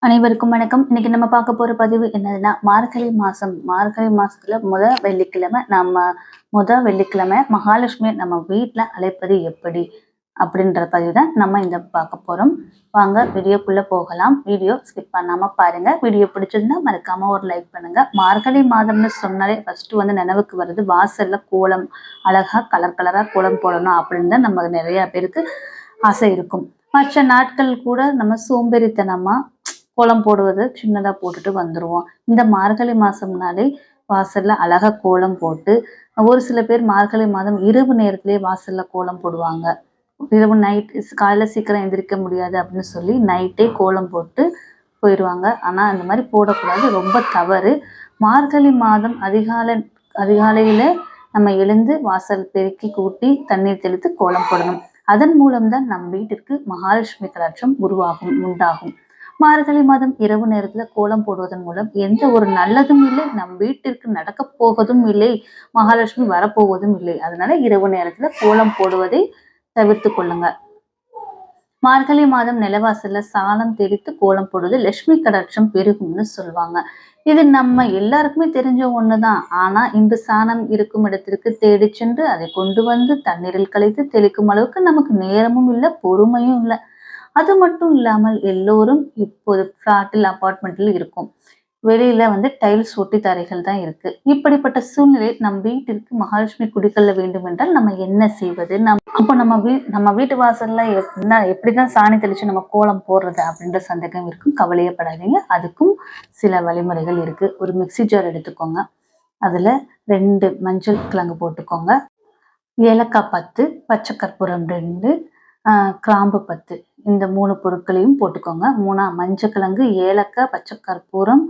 அனைவருக்கும் வணக்கம். இன்னைக்கு நம்ம பார்க்க போற பதிவு என்னதுன்னா, மார்கழி மாசம். மார்கழி மாசத்துல வெள்ளிக்கிழமை மகாலட்சுமியை நம்ம வீட்டுல அழைப்பது எப்படி அப்படின்ற பதிவு தான் நம்ம இந்த பார்க்க போறோம். வாங்க வீடியோக்குள்ள போகலாம். வீடியோ ஸ்கிப் பண்ணாம பாருங்க. வீடியோ பிடிச்சிருந்தா மறக்காம ஒரு லைக் பண்ணுங்க. மார்கழி மாதம்னு சொன்னாலே ஃபர்ஸ்ட் நினைவுக்கு வருது வாசல்ல கோலம், அழகா கலர் கலரா கோலம் போடணும் அப்படின்னு தான் நம்ம நிறைய பேருக்கு ஆசை இருக்கும். மற்ற நாட்கள் கூட நம்ம சோம்பேறித்தனமா கோலம் போடுவது சின்னதா போட்டுட்டு வந்துருவோம். இந்த மார்கழி மாசம்னாலே வாசல்ல அழகா கோலம் போட்டு, ஒரு சில பேர் மார்கழி மாதம் இரவு நேரத்திலேயே வாசல்ல கோலம் போடுவாங்க. இரவு நைட் காலையில சீக்கிரம் எந்திரிக்க முடியாது அப்படின்னு சொல்லி நைட்டே கோலம் போட்டு போயிடுவாங்க. ஆனா அந்த மாதிரி போடக்கூடாது, ரொம்ப தவறு. மார்கழி மாதம் அதிகாலையில நம்ம எழுந்து வாசல் பெருக்கி கூட்டி தண்ணீர் தெளித்து கோலம் போடணும். அதன் மூலம்தான் நம் வீட்டிற்கு மகாலட்சுமி கடாட்சம் உண்டாகும். மார்கழி மாதம் இரவு நேரத்துல கோலம் போடுவதன் மூலம் எந்த ஒரு நல்லதும் இல்லை, நம் வீட்டிற்கு நடக்க போவதும் இல்லை, மகாலட்சுமி வரப்போவதும் இல்லை. அதனால இரவு நேரத்துல கோலம் போடுவதை தவிர்த்து கொள்ளுங்க. மார்கழி மாதம் நிலவாசல்ல சாணம் தெளித்து கோலம் போடுவது லட்சுமி கடாட்சம் பெருகும்னு சொல்லுவாங்க. இது நம்ம எல்லாருக்குமே தெரிஞ்ச ஒண்ணுதான். ஆனா இந்த சாணம் இருக்கும் இடத்திற்கு தேடி சென்று அதை கொண்டு வந்து தண்ணீரில் கலைத்து தெளிக்கும் அளவுக்கு நமக்கு நேரமும் இல்லை, பொறுமையும் இல்லை. அது மட்டும் இல்லாமல் எல்லோரும் இப்போது பிளாட்டில் அபார்ட்மெண்ட்டில் இருக்கும். வெளியில டைல்ஸ் ஒட்டி தரைகள் தான் இருக்கு. இப்படிப்பட்ட சூழ்நிலை நம் வீட்டிற்கு மகாலட்சுமி குடிக்கொள்ள வேண்டும் என்றால் நம்ம என்ன செய்வது? அப்போ நம்ம வீட்டு வாசல்ல எப்படிதான் சாணி தெளிச்சு நம்ம கோலம் போடுறது அப்படின்ற சந்தேகம் இருக்கும். கவலையப்படாதீங்க. அதுக்கும் சில வழிமுறைகள் இருக்கு. ஒரு மிக்சி ஜார் எடுத்துக்கோங்க. அதுல 2 மஞ்சள் கிழங்கு போட்டுக்கோங்க. ஏலக்காய் 10, பச்சை கற்பூரம் 2, கிராம்பு 10, இந்த 3 பொருட்களையும் போட்டுக்கோங்க. மஞ்சள் கிழங்கு, ஏலக்காய், பச்சை கற்பூரம்,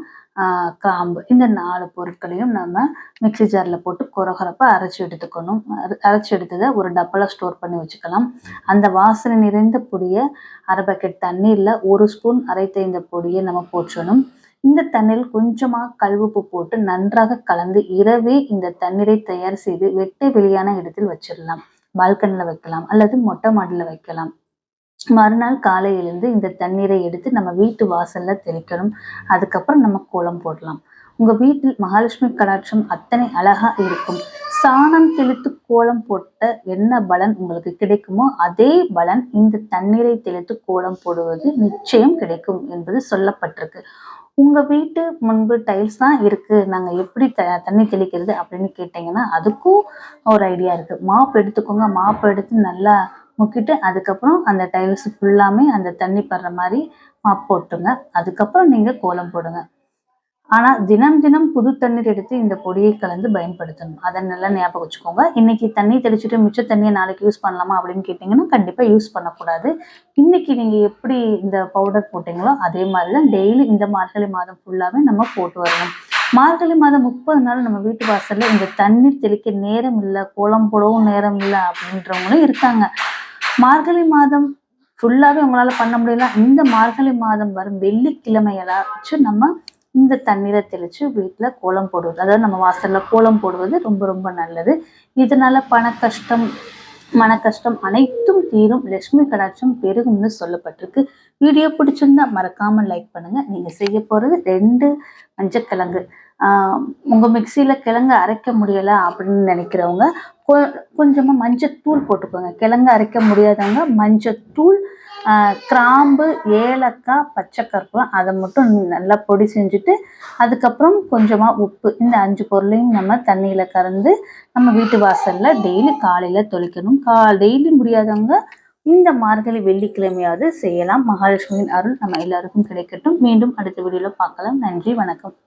கிராம்பு, இந்த 4 பொருட்களையும் நம்ம மிக்சி ஜார்ல போட்டு கொரகொரப்பா அரைச்சி எடுத்துக்கணும். அரைச்சி எடுத்ததை ஒரு டப்பால ஸ்டோர் பண்ணி வச்சுக்கலாம். அந்த வாசனை நிறைந்த பொடியை அரை பக்கெட் தண்ணீர்ல 1 ஸ்பூன் அரைத்த இந்த பொடியை நம்ம போற்றணும். இந்த தண்ணீரில் கொஞ்சமா கல்லுப்பு போட்டு நன்றாக கலந்து இரவே இந்த தண்ணீரை தயார் செய்து வெட்ட வெளியான இடத்தில் வச்சிடலாம். பால்கனில வைக்கலாம் அல்லது மொட்டை மாடியில வைக்கலாம். மறுநாள் காலை எழுந்து இந்த தண்ணீரை எடுத்து நம்ம வீட்டு வாசல்ல தெளிக்கணும். அதுக்கப்புறம் நம்ம கோலம் போடலாம். உங்க வீட்டில் மகாலட்சுமி கடாட்சம் அத்தனை அழகா இருக்கும். சாணம் தெளித்து கோலம் போட்ட என்ன பலன் உங்களுக்கு கிடைக்குமோ அதே பலன் இந்த தண்ணீரை தெளித்து கோலம் போடுவது நிச்சயம் கிடைக்கும் என்பது சொல்லப்பட்டிருக்கு. உங்க வீட்டு முன்பு டைல்ஸ் தான் இருக்கு, நாங்க எப்படி தண்ணி தெளிக்கிறது அப்படின்னு கேட்டீங்கன்னா அதுக்கும் ஒரு ஐடியா இருக்கு. மாப் எடுத்துக்கோங்க. மாப் எடுத்து நல்லா முக்கிட்டு அதுக்கப்புறம் அந்த டைல்ஸ் ஃபுல்லாமே அந்த தண்ணி படுற மாதிரி மாப் போட்டுங்க. அதுக்கப்புறம் நீங்க கோலம் போடுங்க. ஆனா தினம் தினம் புது தண்ணீர் எடுத்து இந்த பொடியை கலந்து பயன்படுத்தணும். அதை நல்லா ஞாபகம் வச்சுக்கோங்க. இன்னைக்கு தண்ணி தெளிச்சுட்டு மிச்ச தண்ணியை நாளைக்கு யூஸ் பண்ணலாமா அப்படின்னு கேட்டீங்கன்னா கண்டிப்பா யூஸ் பண்ணக்கூடாது. இன்னைக்கு நீங்க எப்படி இந்த பவுடர் போட்டீங்களோ அதே மாதிரிதான் டெய்லி இந்த மார்கழி மாதம் ஃபுல்லாவே நம்ம போட்டு வரணும். மார்கழி மாதம் 30 நாள் நம்ம வீட்டு வாசல்ல இந்த தண்ணீர் தெளிக்க நேரம் இல்லை, கோலம் போடவும் நேரம் இல்லை அப்படின்றவங்களும் இருக்காங்க. மார்கழி மாதம் ஃபுல்லாவே உங்களால பண்ண முடியல, இந்த மார்கழி மாதம் வரும் வெள்ளிக்கிழமையாச்சும் நம்ம இந்த தண்ணீரை தெளிச்சு வீட்டுல கோலம் போடுவது, அதாவது நம்ம வாசல்ல கோலம் போடுவது ரொம்ப ரொம்ப நல்லது. இதனால மன கஷ்டம் அனைத்தும் தீரும், லட்சுமி கடாட்சம் பெருகும்னு சொல்லப்பட்டிருக்கு. வீடியோ பிடிச்சிருந்தா மறக்காம லைக் பண்ணுங்க. நீங்க செய்ய போறது 2 மஞ்சக்கிழங்கு. உங்க மிக்சியில கிழங்கு அரைக்க முடியல அப்படின்னு நினைக்கிறவங்க கொஞ்சமா மஞ்சத்தூள் போட்டுக்கோங்க. கிழங்கு அரைக்க முடியாதவங்க மஞ்சத்தூள், கிராம்பு, ஏலக்காய், பச்சை கற்பூரம் அதை மட்டும் நல்லா பொடி செஞ்சுட்டு அதுக்கப்புறம் கொஞ்சமா உப்பு, இந்த 5 பொருளையும் நம்ம தண்ணியில கலந்து நம்ம வீட்டு வாசல்ல டெய்லி காலையில தொளிக்கணும். டெய்லி முடியாதவங்க இந்த மார்கழி வெள்ளிக்கிழமையாவது செய்யலாம். மகாலட்சுமியின் அருள் நம்ம எல்லாருக்கும் கிடைக்கட்டும். மீண்டும் அடுத்த வீடியோல பார்க்கலாம். நன்றி, வணக்கம்.